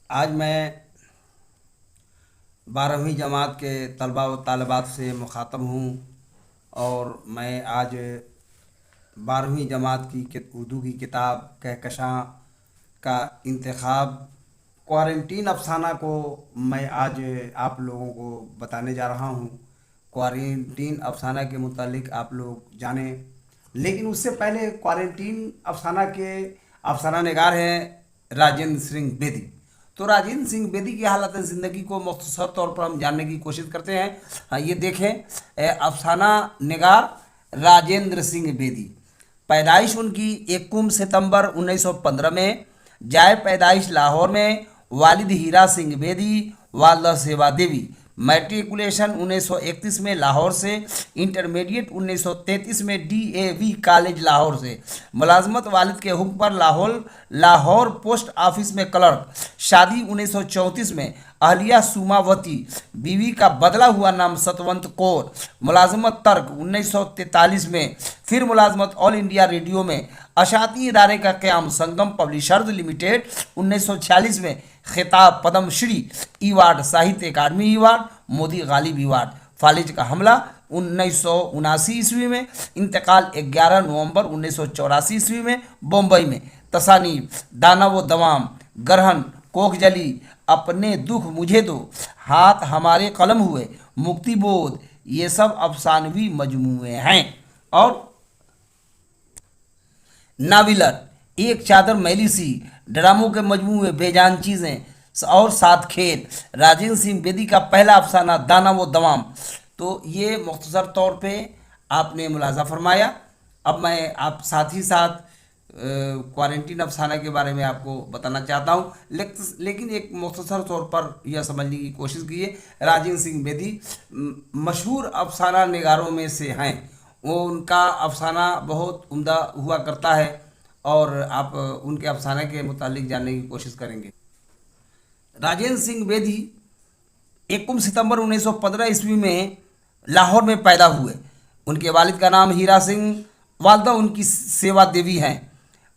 आज मैं 12वीं जमात के तलबा व तालिबात से मुखातब हूँ। और मैं आज 12वीं जमात की उर्दू की किताब कहकशां का इंतखाब क्वारंटीन अफसाना को मैं आज आप लोगों को बताने जा रहा हूँ। क्वारंटीन अफसाना के मुतालिक आप लोग जानें, लेकिन उससे पहले क्वारंटीन अफसाना के अफसाना निगार हैं राजेंद्र सिंह बेदी। तो राजेंद्र सिंह बेदी की हालत ज़िंदगी को मुख्तसर तौर पर हम जानने की कोशिश करते हैं। हाँ, ये देखें, अफसाना निगार राजेंद्र सिंह बेदी। पैदाइश उनकी 21 सितंबर 1915 में, जाए पैदाइश लाहौर में, वालिद हीरा सिंह बेदी, वालदा सेवा देवी। मैट्रिकुलेशन 1931 में लाहौर से, इंटरमीडिएट 1933 में डीएवी कॉलेज लाहौर से। मुलाजमत वालिद के हुक्म पर लाहौर पोस्ट ऑफिस में क्लर्क। शादी 1934 में, अहलिया सुमावती, बीवी का बदला हुआ नाम सतवंत कौर। मुलाजमत तर्क 1943 में, फिर मुलाजमत ऑल इंडिया रेडियो में। अशाती इदारे का क़याम संगम पब्लिशर्स लिमिटेड 1946 में। खिताब पद्मश्री अवार्ड, साहित्य अकादमी अवार्ड, मोदी गालिब अवार्ड। फालिज का हमला 1979 ईस्वी में। इंतकाल 11 नवंबर 1984 ईस्वी में बम्बई में। तसानीफ दाना व दवाम, गरहन, कोखजली, अपने दुख मुझे दो, हाथ हमारे कलम हुए, मुक्ति बोध, ये सब अफसानवी मजमूए हैं। और नाविलर, एक चादर मैली सी, ड्रामों के मजमूए, बेजान चीज़ें और सात खेल। राजेंद्र सिंह बेदी का पहला अफसाना दाना व दवाम। तो ये मुख्तसर तौर पे आपने मुलाजा फरमाया। अब मैं आप साथ ही साथ क्वारंटीन अफसाना के बारे में आपको बताना चाहता हूँ, लेकिन एक मुख्तसर तौर पर यह समझने की कोशिश कीजिए। राजेंद्र सिंह बेदी मशहूर अफसाना निगारों में से हैं। वो उनका अफसाना बहुत उम्दा हुआ करता है और आप उनके अफसाने के मुतालिक जानने की कोशिश करेंगे। राजेंद्र सिंह बेदी 21 सितंबर 1915 ईस्वी में लाहौर में पैदा हुए। उनके वालिद का नाम हीरा सिंह, वालदा उनकी सेवा देवी हैं।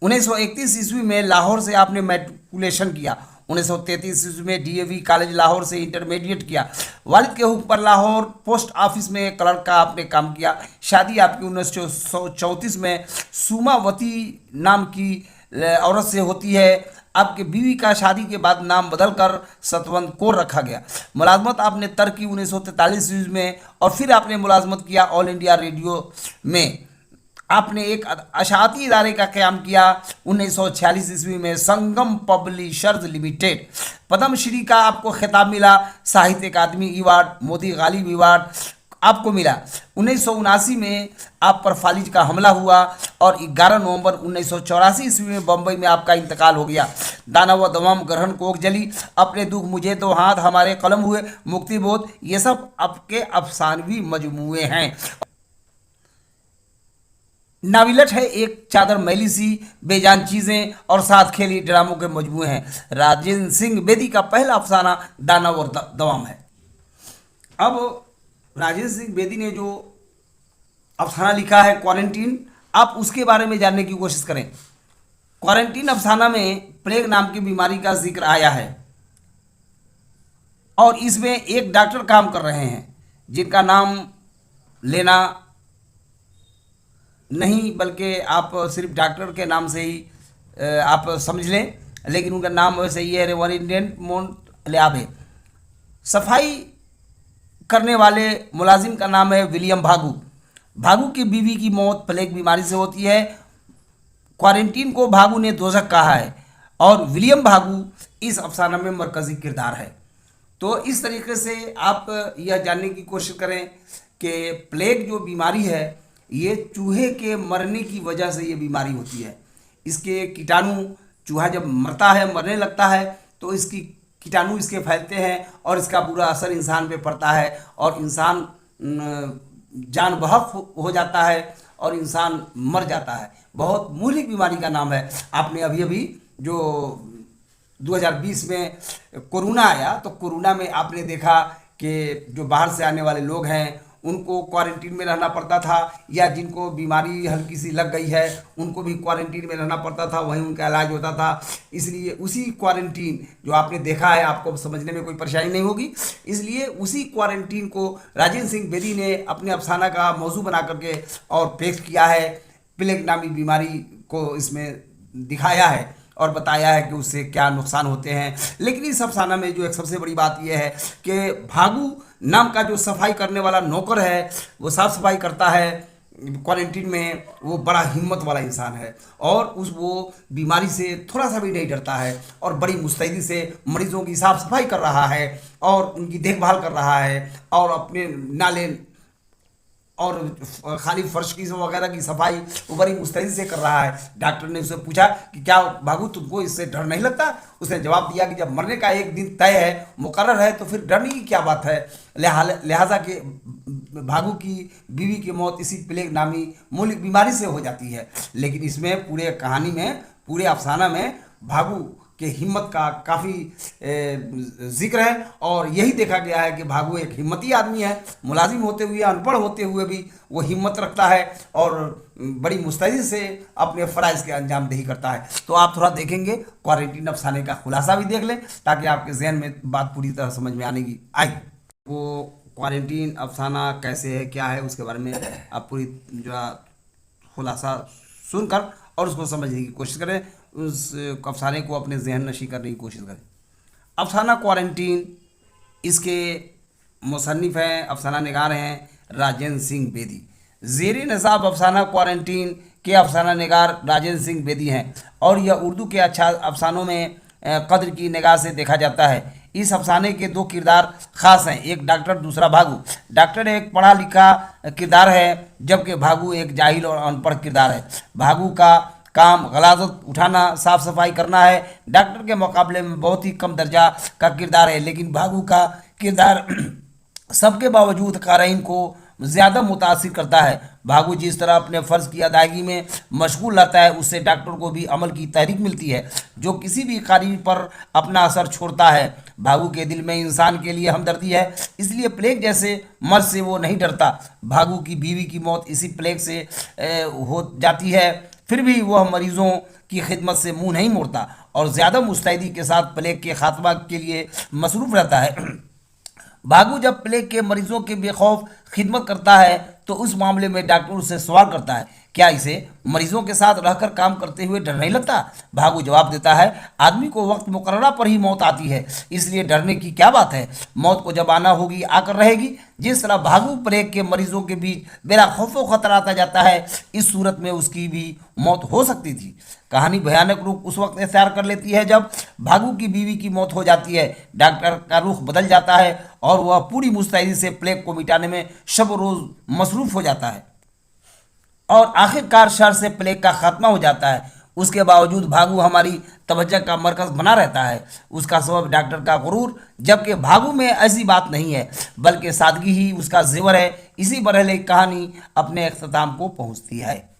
1931 ईस्वी में लाहौर से आपने मैट्रिकुलेशन किया। 1933 ईस्वी में डीएवी कॉलेज लाहौर से इंटरमीडिएट किया। वालिद के हुक्म पर लाहौर पोस्ट ऑफिस में क्लर्क का आपने काम किया। शादी आपकी 1934 में सुमावती नाम की औरत से होती है। आपके बीवी का शादी के बाद नाम बदलकर सतवंत कौर रखा गया। मुलाजमत आपने तर्क की 1943 ईस्वी में और फिर आपने मुलाजमत किया ऑल इंडिया रेडियो में। आपने एक अशाती इदारे का क़याम किया 1946 ईस्वी में, संगम पब्लिशर्स लिमिटेड। पद्मश्री का आपको खिताब मिला, साहित्य अकादमी अवार्ड, मोदी गालिब अवार्ड आपको मिला। 1979 में आप पर फालिज का हमला हुआ और 11 नवंबर 1984 ईस्वी में बम्बई में आपका इंतकाल हो गया। दाना व दवाम, ग्रहण, कोक जली, अपने दुख मुझे दो, हाथ हमारे कलम हुए, मुक्ति बोध, ये सब आपके अफसानवी मजमूए हैं। नाविलट है, एक चादर मैली सी, बेजान चीज़ें और साथ खेली, ड्रामों के मजमूए हैं। राजेंद्र सिंह बेदी का पहला अफसाना दाना और दवाम है। अब राजेंद्र सिंह बेदी ने जो अफसाना लिखा है क्वारंटीन, आप उसके बारे में जानने की कोशिश करें। क्वारंटीन अफसाना में प्लेग नाम की बीमारी का जिक्र आया है और इसमें एक डॉक्टर काम कर रहे हैं जिनका नाम लेना नहीं, बल्कि आप सिर्फ डॉक्टर के नाम से ही आप समझ लें, लेकिन उनका नाम वैसे ही है, रेवरेंडेंट मोंटल्याबे। सफाई करने वाले मुलाजिम का नाम है विलियम भागू। भागू की बीवी की मौत प्लेग बीमारी से होती है। क्वारंटीन को भागू ने दोजक कहा है और विलियम भागू इस अफसाना में मरकजी किरदार है। तो इस तरीके से आप यह जानने की कोशिश करें कि प्लेग जो बीमारी है ये चूहे के मरने की वजह से ये बीमारी होती है। इसके कीटाणु, चूहा जब मरता है, मरने लगता है, तो इसकी कीटाणु इसके फैलते हैं और इसका बुरा असर इंसान पे पड़ता है और इंसान जान बहक हो जाता है और इंसान मर जाता है। बहुत मूलिक बीमारी का नाम है। आपने अभी अभी जो 2020 में कोरोना आया, तो कोरोना में आपने देखा कि जो बाहर से आने वाले लोग हैं उनको क्वारंटीन में रहना पड़ता था, या जिनको बीमारी हल्की सी लग गई है उनको भी क्वारंटीन में रहना पड़ता था, वहीं उनका इलाज होता था। इसलिए उसी क्वारंटीन जो आपने देखा है, आपको समझने में कोई परेशानी नहीं होगी, इसलिए उसी क्वारंटीन को राजेंद्र सिंह बेदी ने अपने अफसाना का मौजू बना करके और पेश किया है। प्लेग नामी बीमारी को इसमें दिखाया है और बताया है कि उससे क्या नुकसान होते हैं। लेकिन इस अफसाना में जो एक सबसे बड़ी बात यह है कि भागू नाम का जो सफाई करने वाला नौकर है, वो साफ सफाई करता है क्वारंटीन में, वो बड़ा हिम्मत वाला इंसान है और वो बीमारी से थोड़ा सा भी नहीं डरता है और बड़ी मुस्तैदी से मरीजों की साफ सफाई कर रहा है और उनकी देखभाल कर रहा है और अपने नाले और खाली फर्श की वगैरह की सफाई वो बड़ी मुस्तैदी से कर रहा है। डॉक्टर ने उससे पूछा कि क्या भागू तुमको इससे डर नहीं लगता? उसने जवाब दिया कि जब मरने का एक दिन तय है, मुकर्रर है, तो फिर डरने की क्या बात है। लिहाजा के भागू की बीवी की मौत इसी प्लेग नामी मूलिक बीमारी से हो जाती है। लेकिन इसमें पूरे कहानी में, पूरे अफसाना में भागू के हिम्मत का काफ़ी जिक्र है और यही देखा गया है कि भागू एक हिम्मती आदमी है। मुलाजिम होते हुए, अनपढ़ होते हुए भी वो हिम्मत रखता है और बड़ी मुस्तैदी से अपने फ़राइज़ के अंजाम दही करता है। तो आप थोड़ा देखेंगे, क्वारंटीन अफसाने का खुलासा भी देख लें ताकि आपके जहन में बात पूरी तरह समझ में आने की आई। वो क्वारंटीन अफसाना कैसे है, क्या है, उसके बारे में आप पूरी जो खुलासा सुनकर और उसको समझने की कोशिश करें, उस अफसाने को अपने जहन नशी करने की कोशिश करें। अफसाना क्वारंटीन, इसके मुसन्निफ़ हैं, अफसाना निगार हैं राजेंद्र सिंह बेदी। ज़ेरे निसाब अफसाना क्वारंटीन के अफसाना निगार राजेंद्र सिंह बेदी हैं और यह उर्दू के अच्छा अफसानों में कद्र की निगाह से देखा जाता है। इस अफसाने के दो किरदार खास हैं, एक डॉक्टर, दूसरा भागू। डॉक्टर एक पढ़ा लिखा किरदार है जबकि भागू एक जाहिल और अनपढ़ किरदार है। भागू का काम गलाजत उठाना, साफ सफाई करना है। डॉक्टर के मुकाबले में बहुत ही कम दर्जा का किरदार है, लेकिन भागू का किरदार सबके बावजूद क़ारीन को ज़्यादा मुतासिर करता है। भागू जिस तरह अपने फ़र्ज़ की अदायगी में मशगूल रहता है, उससे डॉक्टर को भी अमल की तहरीक मिलती है जो किसी भी क़ारी पर अपना असर छोड़ता है। भागू के दिल में इंसान के लिए हमदर्दी है, इसलिए प्लेग जैसे मर्ज से वो नहीं डरता। भागू की बीवी की मौत इसी प्लेग से हो जाती है, फिर भी वह मरीज़ों की खिदमत से मुंह नहीं मोड़ता और ज़्यादा मुस्तैदी के साथ प्लेग के खात्मा के लिए मसरूफ़ रहता है। भागू जब प्लेग के मरीजों के बेखौफ खिदमत करता है तो उस मामले में डॉक्टर उससे सवाल करता है, क्या इसे मरीजों के साथ रहकर काम करते हुए डर नहीं लगता? भागू जवाब देता है, आदमी को वक्त मुकर्ररा पर ही मौत आती है, इसलिए डरने की क्या बात है। मौत को जब आना होगी आकर रहेगी। जिस तरह भागू प्लेग के मरीजों के बीच बेरा खौफो खतरा आता जाता है, इस सूरत में उसकी भी मौत हो सकती थी। कहानी भयानक रूप उस वक्त इख्तियार कर लेती है जब भागू की बीवी की मौत हो जाती है। डॉक्टर का रुख बदल जाता है और वह पूरी मुस्तैदी से प्लेग को मिटाने में शब रोज़ मसरूफ़ हो जाता है और आखिरकार शर से प्लेग का खात्मा हो जाता है। उसके बावजूद भागू हमारी तवज्जो का मरकज़ बना रहता है। उसका सबब डॉक्टर का गुरूर, जबकि भागू में ऐसी बात नहीं है बल्कि सादगी ही उसका ज़ेवर है। इसी बरहले कहानी अपने अख्ताम को पहुँचती है।